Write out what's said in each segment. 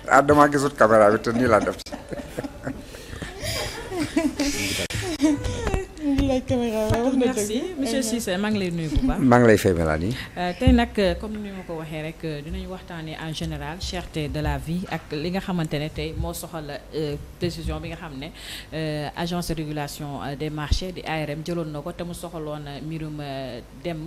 ah damaa gisut caméra bi te nii laa def. merci monsieur Cissé maa ngi lay nuyu bu baax. maa ngi lay fay Mélanie. tey nag comme ni ma ko waxee rek dinañu waxtaanee en général cherté de la vie ak li nga xamante ne tey moo soxal décision bi nga xam ne agence de régulation des marchés di ARM jëloon na ko te mu soxaloon mbirum dem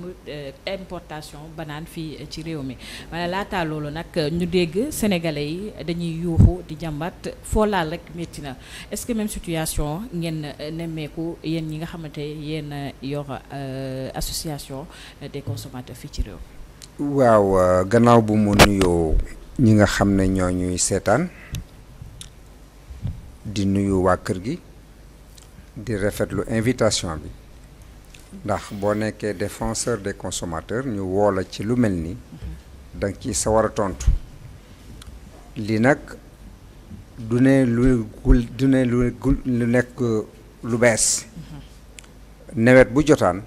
importation banaan fii ci réew mi wala laataa loolu nag ñu dégg sénégalais yi dañuy yuuxu di jàmbat foo laal rek métti na est-ce que même situation ngeen nemmeeku yéen ñi nga xamante yéen yor association des consommateurs fii ci réew. waaw gannaaw bu mu nuyoo ñi nga xam ne ñoo ñuy seetaan di nuyu waa kër gi di rafetlu invitation bi ndax boo nekkee défenseur des consommateurs ñu woo la ci lu mel ni danga ci sawar a tontu li nag du ne lu nekk lu bees. nawet bu jotaan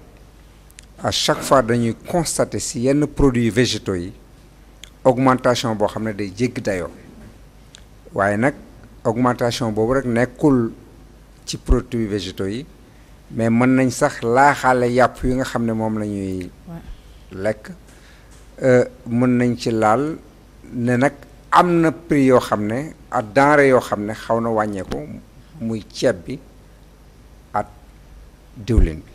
à chaque fois dañuy constater ci yenn produits végétaux yi augmentation boo xam ne day jéggi dayoo waaye nag augmentation boobu rek nekkul ci produits végétaux yi mais mën nañ sax laaxaale yàpp yi nga xam ne moom la ñuy lekk mën nañ ci laal ne nag am na prix yoo xam ne ak denrée yoo xam ne xaw na wàññeeku muy ceeb bi diwlin bi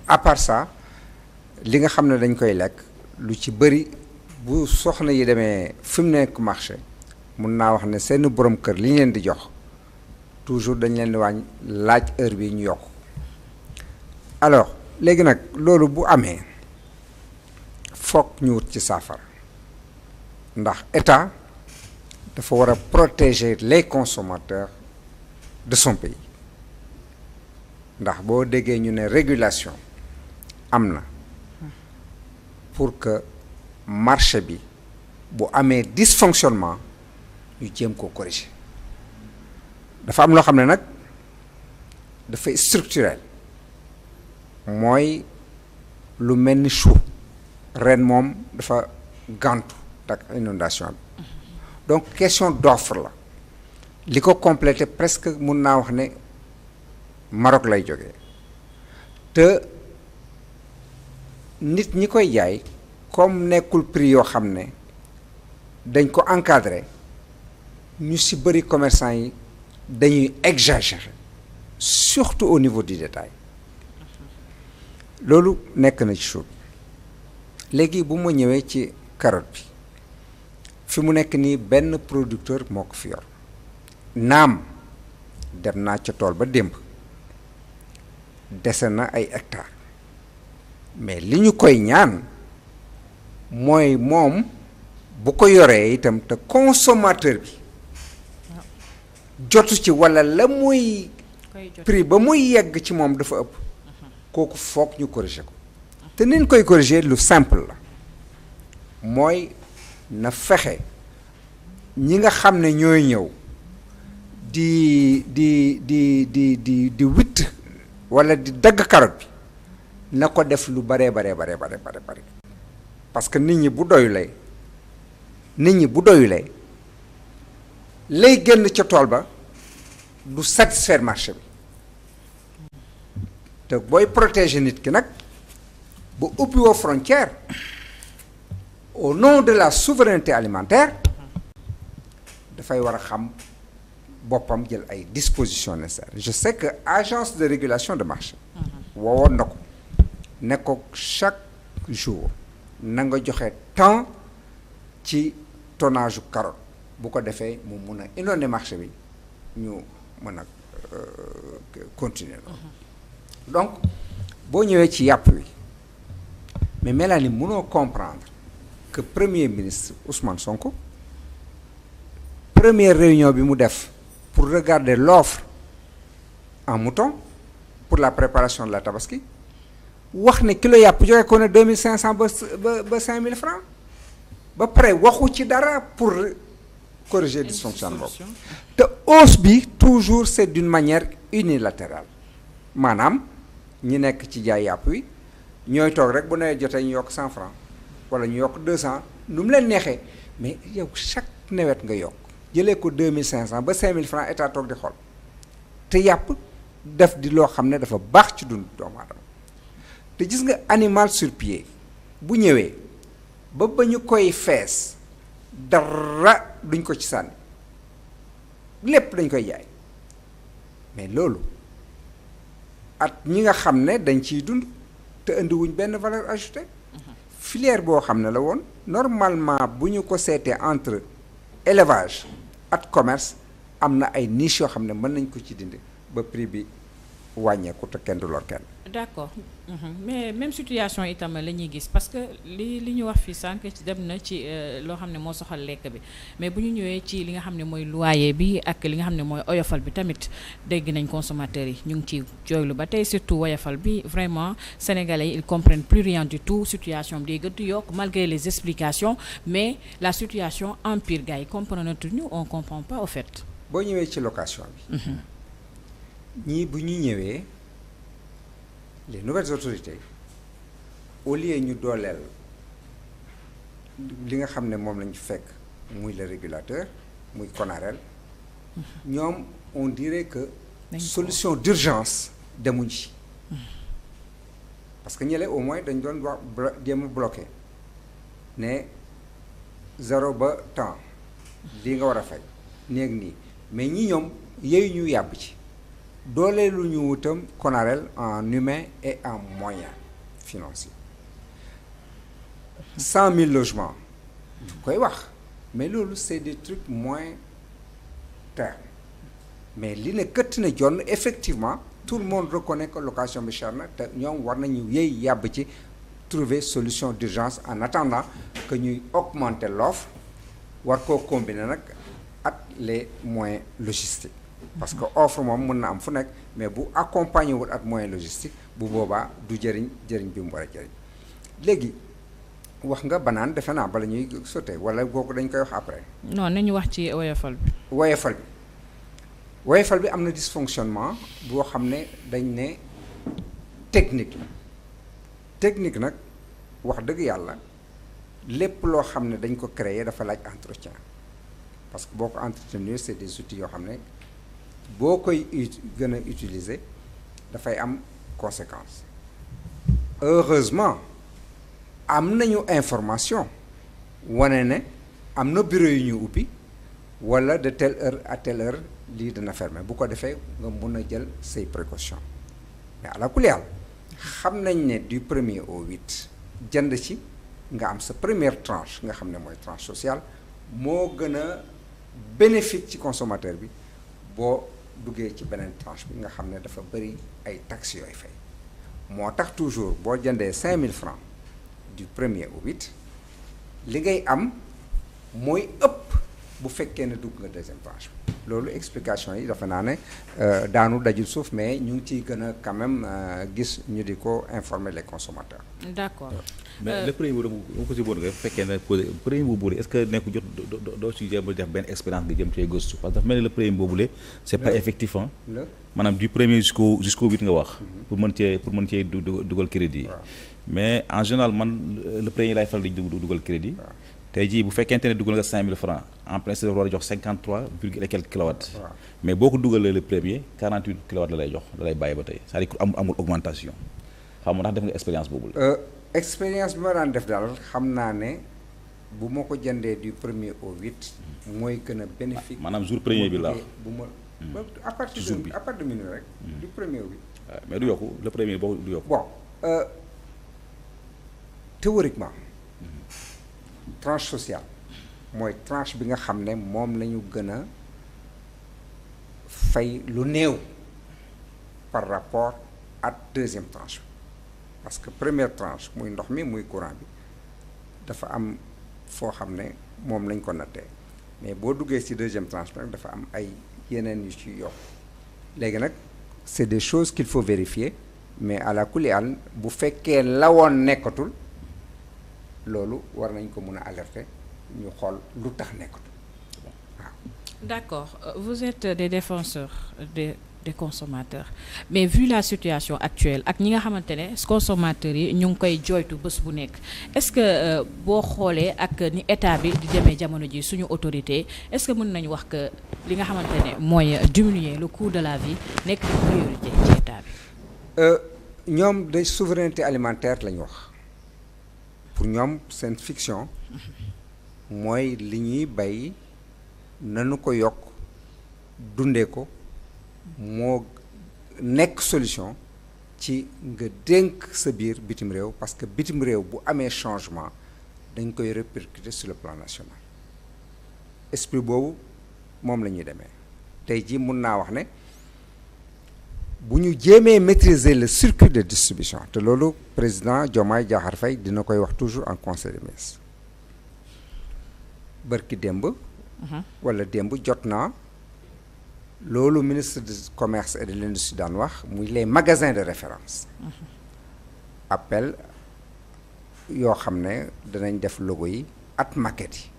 à part ça li nga xam ne dañ koy lekk lu ci bëri bu soxna yi demee fi mu nekk marché mun naa wax ne seen borom kër li ñu leen di jox toujours dañ leen di wàññ laaj heure bi ñu yokk alors léegi nag loolu bu amee foog ñu wut ci saafara ndax état dafa war a protéger les consommateurs de son pays ndax boo déggee ñu ne régulation am na pour que marché bi bu amee dysfonctionnement ñu jéem ko corriger dafa am loo xam ne nag dafay structurel mooy lu mel ni chou ren moom dafa gàntu ak inondation bi donc question d'offre la li ko complété presque mun naa wax ne Maroc lay jógee te nit ñi koy jaay comme nekkul prix yoo xam ne dañ ko encadré ñu ci bëri commerçant yi dañuy exagérer surtout au niveau du détail loolu nekk na ci chou léegi bu ma ñëwee ci carotte bi fi mu nekk nii benn producteur moo ko fi yor naam dem naa ca tool ba démb dese na ay hectares mais li ñu koy ñaan mooy moom bu ko yoree itam te consommateur bi jotu ci walla la muy prix ba muy yegg ci moom dafa ëpp kooku foog ñu corriger ko te niñ koy corriger lu simple la mooy na fexe ñi nga xam ne ñooy ñëw di witt walla di dagg carotte bi na ko def lu bare parce que nit ñi bu doyulee lay génn ca tool ba du satisfaire marché bi te booy protéger nit ki nag ba ubbi woo frontière au nom de la souveraineté alimentaire dafay war a xam boppam jël ay dispositions nécessaires je sais que agence de régulation de marché woowoon na ko ne ko chaque jour na nga joxe temps ci tonnage carotte bu ko defee mu mun a inonder marché bi ñu mën a continuer donc boo ñëwee ci yàpp wi mais Mélanie mënoo comprendre que premier ministre Ousmane Sonko première réunion bi mu def pour regarder l'offre en mouton pour la préparation de la tabaski wax ne kilo yàpp joxe ko ne 2500 ba 5000 francs ba pare waxu ci dara pour corriger dysfonctionnement boobu te hausse bi toujours c'est d'une manière unilatérale maanaam ñi nekk ci jaay yàpp wi ñooy toog rek bu nawet jotee ñu yokk 100 francs wala ñu yokk 200 nu mu leen neexee mais yow chaque nawet nga yokk jëlee ko 2500 ba 5000 francs état toog di xool te yàpp def di loo xam ne dafa baax ci dund doomu aadama te gis nga animal sur pied bu ñëwee ba ñu koy fees dara duñ ko ci sànni lépp dañ koy jaay mais loolu at ñi nga xam ne dañ ciy dund te indiwuñ benn valeur ajoutée filière boo xam ne la woon normalement bu ñu ko seetee entre élevage ak commerce am na ay niche yoo xam ne mën nañ ko ci dindi ba prix bi wàññeeku te kenn du lor kenn. d'accord mais même situation itam la ñuy gis parce que li ñu wax fii sànq ci dem na ci loo xam ne moo soxal lekk bi mais bu ñu ñëwee ci li nga xam ne mooy loyer bi ak li nga xam ne mooy oyofal bi tamit dégg nañ consommateurs yi ñu ngi ci jooylu ba tey surtout oyofal bi vraiment sénégalais yi ils comprennent plus rien du tout situation bi day gën di yokk malgré les explications mais la situation empire gars yi comprendre ñu on comprend pas au fait. boo ñëwee ci location bi. ñii bu ñu ñëwee. les nouvelles autorités au lieu ñu dooleel li nga xam ne moom lañu fekk muy le régulateur muy CONAREL ñoom on dirait que solution d'urgence demuñ ci parce que ñële au moins dañ doon wax jéem a bloqué ne 0 ba temps lii nga war a fay néeg nii mais ñi ñoom yooyu ñu yàbb ci dooleelu ñu wutam CONAREL en humain et en moyens financiers 100 000 logements ñu koy wax mais loolu c'est des trucs moins terme mais li ne këtt na jonn effectivement tout le monde reconnaît que location bi cher na te ñoom war nañu yëy yàbb ci trouver solution d'urgence en attendant que ñuy augmenter l'offre war koo combiner nag ak les moyens logistiques parce que offre moom mën na am fu nekk mais bu accompagner wul ak moyen logistique bu boobaa du jëriñ bi mu war a jëriñ léegi wax nga banaan defe naa bala ñuy sauter wala kooku dañ koy wax après. non nañu wax ci woyofal bi. woyofal bi am na dysfonctionnement boo xam ne dañ ne technique la technique nag wax dëgg yàlla lépp loo xam ne dañ ko créer dafa laaj entretien parce que boo ko entretenir c'est des outils yoo xam ne boo koy gën a utiliser dafay am conséquence heureusement am nañu information wane ne am na bureau yu ñu ubbi wala de telle heure à telle heure lii dina fermer bu ko defee nga mun a jël say précautions mais à la kuliyal xam nañ ne du 1er au 8 jënd ci nga am sa première tranche nga xam ne mooy tranche sociale moo gën a bénéfique ci consommateur bi boo duggee ci beneen tranche bi nga xam ne dafa bëri ay taxes yooyu fay moo tax toujours boo jëndee 5000 francs du 1er au 8 li ngay am mooy ëpp bu fekkee ne dugg nga deuxième tranche bi loolu explication yi dafa naa ne daanu dajul suuf mais ñu ngi ciy gën a quand même gis ñu di ko informer les consommateurs. d'accord. mais le premier boobu dama ko si bëggoon nga fekkee ne premier boobu est-ce que nekk jot doo si jéem a def benn expérience nga jëm cee gëstu parce que dafa mel ni le premier boobule c'est pas effectif hein maanaam du premier jusqu'au 8 nga wax. pour mën cee dugal crédit. mais en général man le premier laay faral di dugal crédit. tey jii bu fekkente ne dugal nga 5000 francs en principe war a jox 53 virgule et quelques kilowatts. mais boo ko dugalee le premier 48 kilowatts la lay jox da lay bàyyi ba tey c'est-à-dire que amul augmentation xam nga ndax def nga expérience boobu la. expérience bi ma daan def daal xam naa ne bu ma ko jëndee du 1er au 8 mooy gën a bénéfique. maanaam jour premier bi la bu ma à partir de minuit rek. du 1er au 8. mais du yokku le premier boo du yokku. bon théoriquement. tranche sociale mooy tranche bi nga xam ne moom la ñu gën a fay lu néew par rapport ak deuxième tranche bi parce que première tranche muy ndox mi muy courant bi dafa am foo xam ne moom lañ ko nattee mais boo duggee ci deuxième tranche bi nag dafa am ay yeneen yu ci yokk léegi nag c'est des choses qu'il faut vérifier mais à la kulli àll bu fekkee lawoon nekkatul loolu war nañ ko mun a alerter ñu xool lu tax nekkatul waaw. D'accord vous êtes des défenseurs des consommateurs mais vu la situation actuelle ak ñi nga xamante ne consommateurs yi ñu ngi koy jooytu bés bu nekk est-ce que boo xoolee ak ni état bi di demee jamono ji suñu autorité est-ce que mën nañu wax que li nga xamante ne mooy diminuer le coût de la vie nekk priorité ci état bi. ñoom de souveraineté alimentaire la ñu wax pour ñoom seen fiction mooy li ñuy bay nanu ko yokk dundee ko moo nekk solution ci nga dénk sa biir bitim réew parce que bitim réew bu amee changement dañ koy répercuter sur le plan national esprit boobu moom la ñuy demee tey jii mun naa wax ne bu ñu jéemee maîtriser le circuit de distribution te loolu président Diomaye Diakhar Faye dina koy wax toujours en conseil des ministres bërki démb wala démb jot naa loolu ministre du commerce et de l'industrie daan wax muy les magasins de référence appel yoo xam ne danañ def logo yi at maquette yi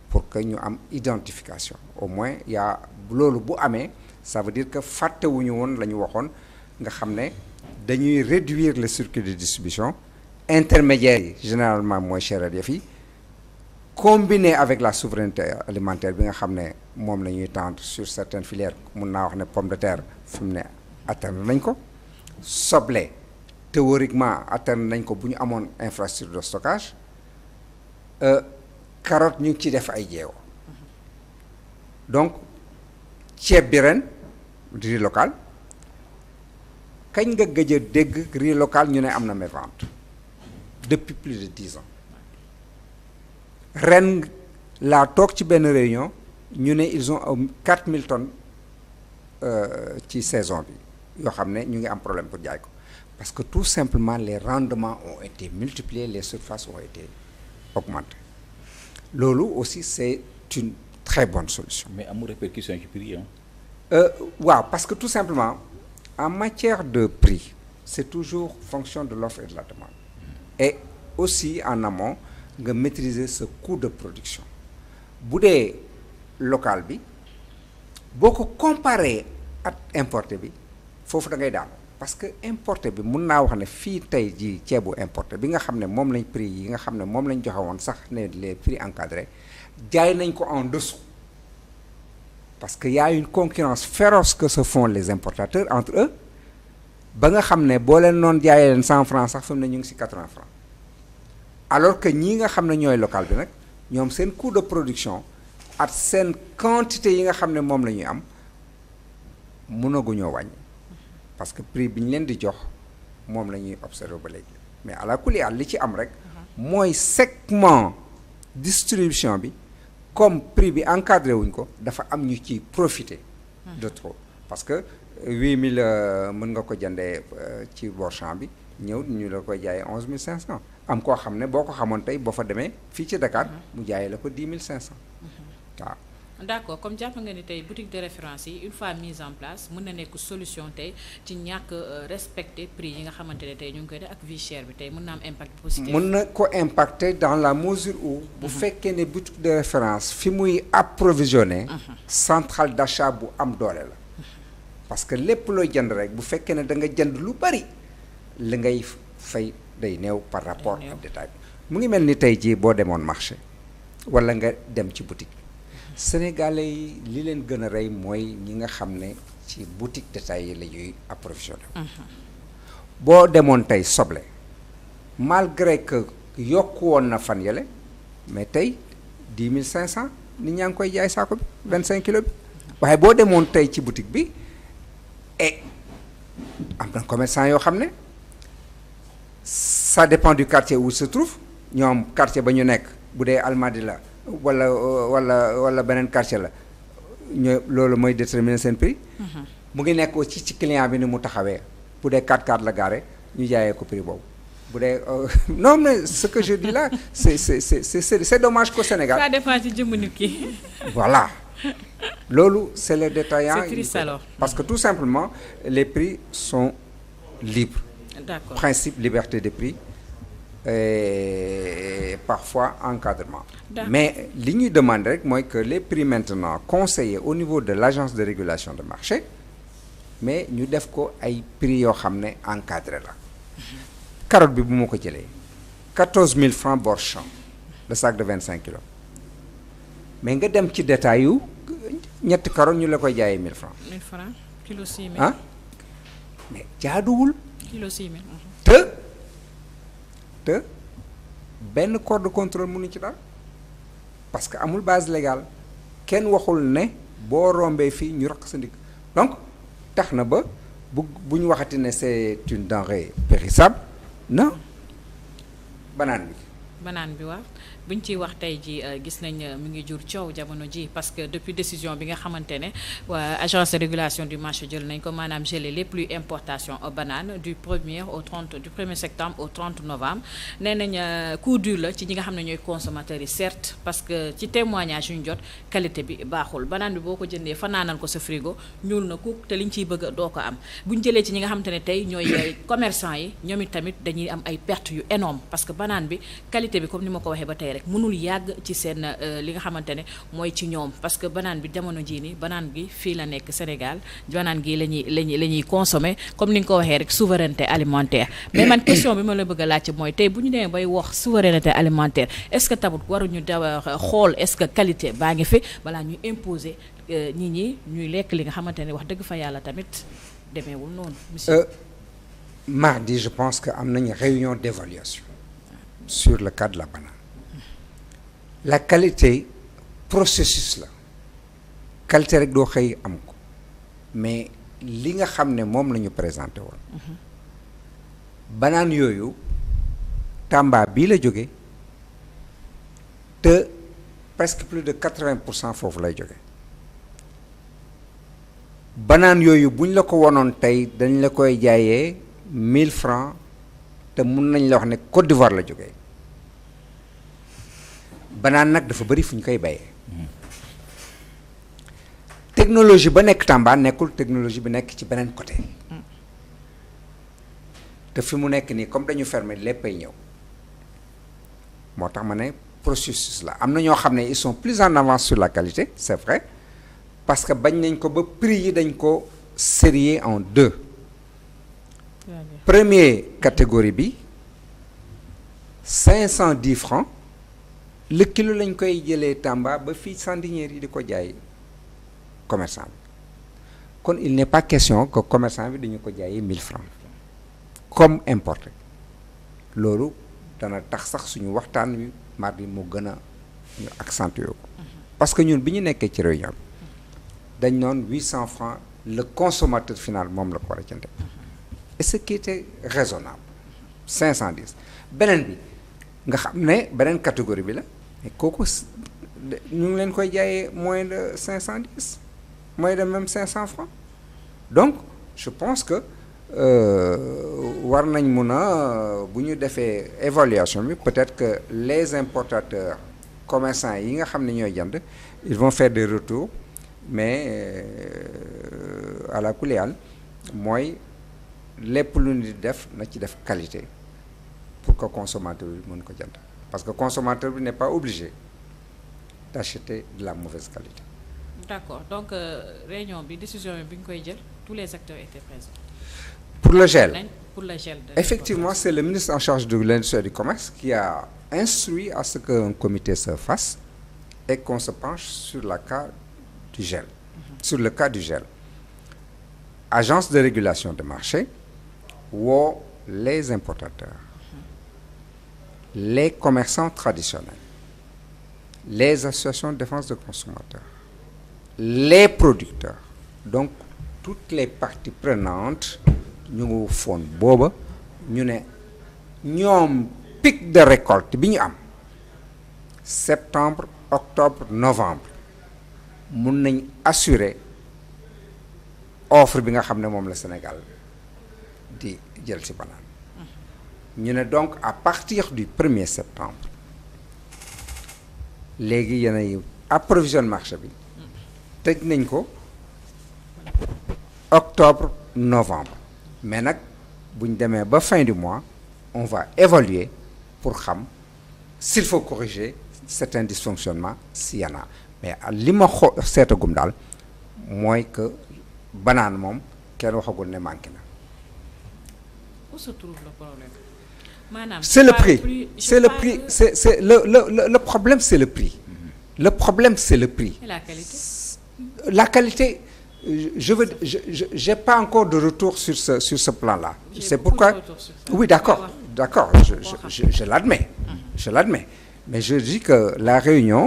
pour que ñu am identification au moins yaa loolu bu amee ça veut dire que fàttewuñu woon la ñu waxoon nga xam ne dañuy réduire le circuit de distribution intermédiaire yi généralement mooy cher yëf yi combiné avec la souveraineté alimentaire bi nga xam ne moom la ñuy tendre sur certaines filières mun naa wax ne pomme de terre fi mu ne atteindre nañ ko soble théoriquement atteindre nañ ko bu ñu amoon infrastructure de stockage carotte ñu ngi ci def ay jéego donc ceeb bi ren riz local kañ nga gëj a dégg riz local ñu ne am na mévente depuis plus de 10 ans ren laa toog ci benn réunion ñu ne ils ont 4000 tonnes ci saison bi yoo xam ne ñu ngi am problème pour jaay ko parce que tout simplement les rendements ont été multipliés les surfaces ont été augmentées loolu aussi c'est une très bonne solution. mais amul répercussion ci prix yi waaw parce que tout simplement en matière de prix c'est toujours fonction de l'offre et de la demande et aussi en amont nga maîtriser ce coût de production bu dee local bi boo ko comparé ak importé bi foofu da ngay daanu parce que importé bi mun naa wax ne fii tey jii ceebu importé bi nga xam ne moom lañ prix yi nga xam ne moom lañ joxe woon sax ne les prix encadrés jaay nañ ko en dessous parce que y a une concurrence féroce que se font les importateurs entre eux ba nga xam ne boo leen noon jaayee leen 100 francs sax fi mu ne ñu ngi ci 80 francs alors que ñii nga xam ne ñooy local bi nag ñoom seen coût de production ak seen quantité yi nga xam ne moom la ñuy am mënaguñoo wàññi parce que prix bi ñu leen di jox moom la ñuy observer ba léegi mais à la kulli li ci am rek mooy segment distribution bi comme prix bi encadré wuñ ko dafa am ñu ciy profiter de trop parce que 8000 mën nga ko jëndee ci Auchan bi ñëw ñu la koy jaayee 11500 am koo xam ne boo ko xamoon tey boo fa demee fii ci Dakar mu jaayee la ko 10500 waaw. d'accord comme jàpp nga ni tey boutique de référence yi une fois mise en place mën na nekk solution tey ci ñàkk respecter prix yi nga xamante ne tey ñu ngi koy def ak vie chère bi tey mën na am impact positif. mën na ko impacter dans la mesure où. bu fekkee ne boutique de référence fi muy approvisionner. centrale d'achat bu am doole la. parce que lépp looy jënd rek bu fekkee ne da nga jënd lu bari li ngay fay day néew par rapport ak détail mu ngi mel ni tey jii boo demoon marché wala nga dem ci boutique sénégalais yi li leen gën a rey mooy ñi nga xam ne ci boutique détail yi la ñuy approvisionné boo demoon tey soble malgré que yokku woon na fan yële mais tey 10500 nit ñaa ngi koy jaay saako bi 25 kilos bi waaye boo demoon tey ci boutique bi et am na commerçant yoo xam ne ça dépend du quartier où il se trouve ñoom quartier ba ñu nekk bu dee Almadies la wala beneen quartier la ñu loolu mooy déterminer seen prix. mu ngi nekk aussi ci client bi ni mu taxawee bu dee 4x4 la garé ñu jaayee ko prix boobu bu dee non mais ce que je dis là c'est dommage qu'au Sénégal. ça dépend ci jëmm nit ki. voilà loolu c'est les détaillants. c'est triste alors. parce que tout simplement les prix sont libres. D'accord. Principe liberté de prix et parfois encadrement. D'accord. Mais li ñuy demande rek mooy que les prix maintenant conseillés au niveau de l'agence de régulation de marché mais ñu def ko ay prix yoo xam ne encadré la carotte bi bu ma ko jëlee 14 000 francs bord champ le sac de 25 kilos mais nga dem ci détail yu ñetti carotte ñu la koy jaayee 1000 francs 1000 francs kilo 6 000 ah mais jaaduwul kilo 6 000 te benn corps de contrôle mënu ci dara parce que amul base légale kenn waxul ne boo rombee fii ñu raq sa ndigg donc tax na ba bu ñu waxati ne c'est une denrée périssable non banaan bi waaw bu ñu ciy wax tey ji gis nañ mu ngi jur coow jamono ji parce que depuis décision bi nga xamante ne waa agence de régulation du marché jël nañ ko maanaam gelé les plus importations banane du 1er septembre au 30 novembre nee nañ coup dur la ci ñi nga xam ne ñooy consommateurs yi certes parce que ci témoignage yu ñu jot qualité bi baaxul banane bi boo ko jëndee fanaanal ko sa frigo ñuul na ku te liñ ciy bëgg doo ko am bu ñu jëlee ci ñi nga xamante ne tey ñooy commerçant yi ñoom it tamit dañuy am ay pertes yu énorme parce que banane bi qualité bi comme ni ma ko waxee ba tey rek mënul yàgg ci seen li nga xamante ne mooy ci ñoom parce que banane bi jamono jii nii banane gi fii la nekk Sénégal banane gi la ñuy consommer comme ni nga ko waxee rek souveraineté alimentaire mais man question bi ma la bëgg a laajte mooy tey bu ñu demee bay wax souveraineté alimentaire est-ce que tamit waruñu xool est-ce que qualité baa ngi fi balaa ñuy imposer nit ñi ñuy lekk li nga xamante ne wax dëgg fa yàlla tamit demeewul noonu monsieur mardi je pense que am nañu réunion d'évaluation sur le cas de la banane la qualité processus la qualité rek doo xëy am ko mais li nga xam ne moom la ñu présenté woon banaan yooyu Tamba bii la jóge te presque plus de 80% foofu lay jóge banaan yooyu buñ la ko wonoon tey dañ la koy jaayee 1000 francs te mun nañ la wax ne Côte d'Ivoire la jógee banaan nag dafa bëri fu ñu koy bayee technologie ba nekk Tamba nekkul technologie bi nekk ci beneen côté te fi mu nekk nii comme dañu fermer léppay ñëw moo tax ma ne processus la am na ñoo xam ne ils sont plus en avance sur la qualité c'est vrai parce que bañ nañ ko ba prix yi dañ ko sérier en deux première catégorie bi 510 francs le kilo lañ koy jëlee Tamba ba fii Sandiniéry yi di ko jaay commerçant bi kon il n'est pas question que commerçant bi dañu ko jaayee 1000 francs comme importé loolu dana tax sax suñu waxtaan wi mardi mu gën a ñu accentuer ko parce que ñun bi ñu nekkee ci réunion bi dañ noon 800 francs le consommateur final moom la ko war a jënde et ce qui était raisonnable 510 beneen bi nga xam ne beneen catégorie bi la mais kooku ñu ngi leen koy jaayee moins de 510 moins de même 500 francs donc je pense que war nañ mun a bu ñu defee évaluation bi peut-être que les importateurs commerçants yi nga xam ne ñooy jënd ils vont faire des retours mais à la kuleyal mooy lépp lu ñu def na ci def qualité pour que consommateur bi mën ko jënd parce que consommateur bi n'est pas obligé d'acheter de la mauvaise qualité. D'accord donc réunion bi décision bi nga koy jël tous les acteurs étaient présents. Pour le gel. Pour le gel effectivement c'est le ministre en charge de l'industrie et du commerce qui a instruit à ce qu'un comité se fasse et qu'on se penche sur le cas du gel. Sur le cas du gel. Agence de régulation des marchés woo les importateurs, les commerçants traditionnels, les associations de défense des consommateurs, les producteurs, donc toutes les parties prenantes ñu ngi foon booba ñu ne ñoom pic de récolte bi ñu am septembre octobre novembre mun nañ assurer offre bi nga xam ne moom la Sénégal di jël ci banane ñu ne donc à partir du 1er septembre léegi yenay approvisionne marché bi tëj nañ ko octobre novembre mais nag bu ñu demee ba fin du mois on va évaluer pour xam s'il faut corriger certains dysfonctionnements s'il y en a mais li ma seetagum daal mooy que banane moom kenn waxagul ne manqué na. où se trouve le problème maanaam. c'est le prix c'est le prix c'est le problème c'est le prix. Le problème c'est le prix. Et la qualité. La qualité j'ai pas encore de retour sur ce plan-là. C'est pourquoi oui d'accord je l'admets. Je l'admets mais je dis que la Réunion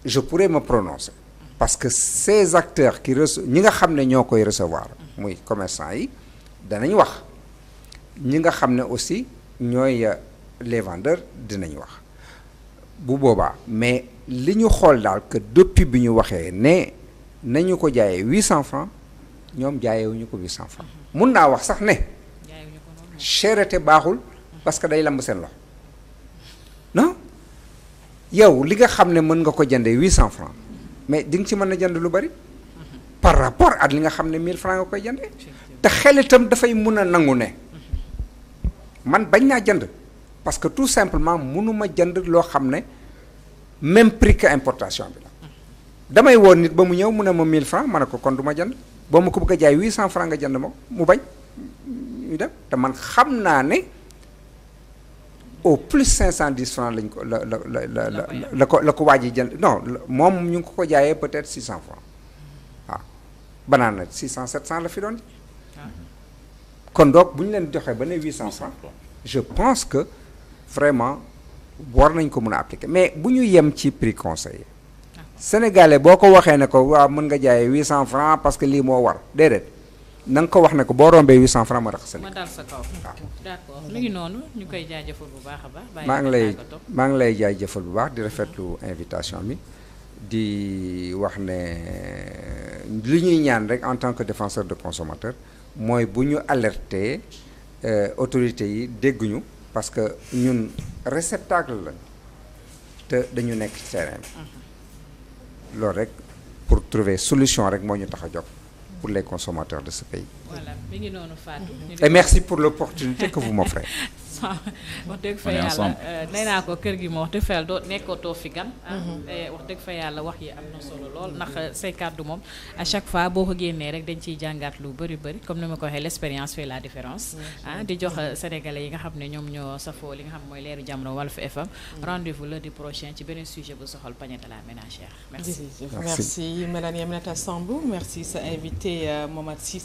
je pourrais me prononcer parce que ces acteurs qui ñi nga xam ne ñoo koy recevoir muy commerçant yi danañ wax ñi nga xam ne aussi ñooy les vendeurs dinañ wax bu boobaa mais li ñu xool daal que depuis bi ñu waxee ne nañu ko jaayee 800 francs ñoom jaayewuñu ko 800 francs mun naa wax sax ne cherté baaxul parce que day lamb seen loxo non yow li nga xam ne mën nga ko jëndee 800 francs mais di nga ci mën a jënd lu bari par rapport ak li nga xam ne 1000 francs nga koy jëndee te xel itam dafay mun a nangu ne man bañ naa jënd parce que tout simplement mënuma jënd loo xam ne même prix que importation bi la damay woon nit ba mu ñëw mu ne ma 1000 francs ma ne ko kon du ma jënd boo ma ko bëgg a jaay 800 francs nga jënd ma mu bañ ñu dem te man xam naa ne au plus 510 francs lañ ko la ko waaj yi jënd non moom ñu ngi ko jaayee peut-être 600 francs waaw banaan 600 700 la fi doon kon donc bu ñu leen joxee ba ne 800 francs je pense que vraiment war nañ ko mën a appliquer mais bu ñu yem ci prix conseillé sénégalais boo ko waxee ne ko waaw mën nga jaayee 800 francs parce que lii moo war déedéet na nga ko wax ne ko boo rombee 800 francs ma rax sa ma dal sa kaw d'accord mi ngi noonu ñu koy jaajëfal bu baax a baax. maa ngi lay jaajëfal bu baax di rafetlu invitation bi di wax ne li ñuy ñaan rek en tant que défenseur de consommateur mooy bu ñu alerter autorités yi dégguñu parce que ñun réceptacle la te dañu nekk ci terrain bi loolu rek pour trouver solution rek moo ñu tax a jóg pour les consommateurs de ce pays. Voilà mi ngi noonu Fatou. Et merci pour l'opportunité que vous m'offrez. wax dëgg fa yàlla nee naa ko kër gi ma wax dëgg fa yàlla doo nekkatoo fi gan. wax dëgg fa yàlla wax yi am na solo lool ndax say kàddu moom à chaque fois boo ko génnee rek dañ ciy jàngaat lu bëri comme ni ma ko waxee l'expérience fait la différence. di jox sénégalais yi nga xam ne ñoom ñoo safoo li nga xam mooy leeru jamono Walf FM. rendez-vous lundi prochain ci beneen sujet bu soxal panier de la ménagère. Merci. Merci Mélanie Aminata Sambou merci sa invité Momath Cissé.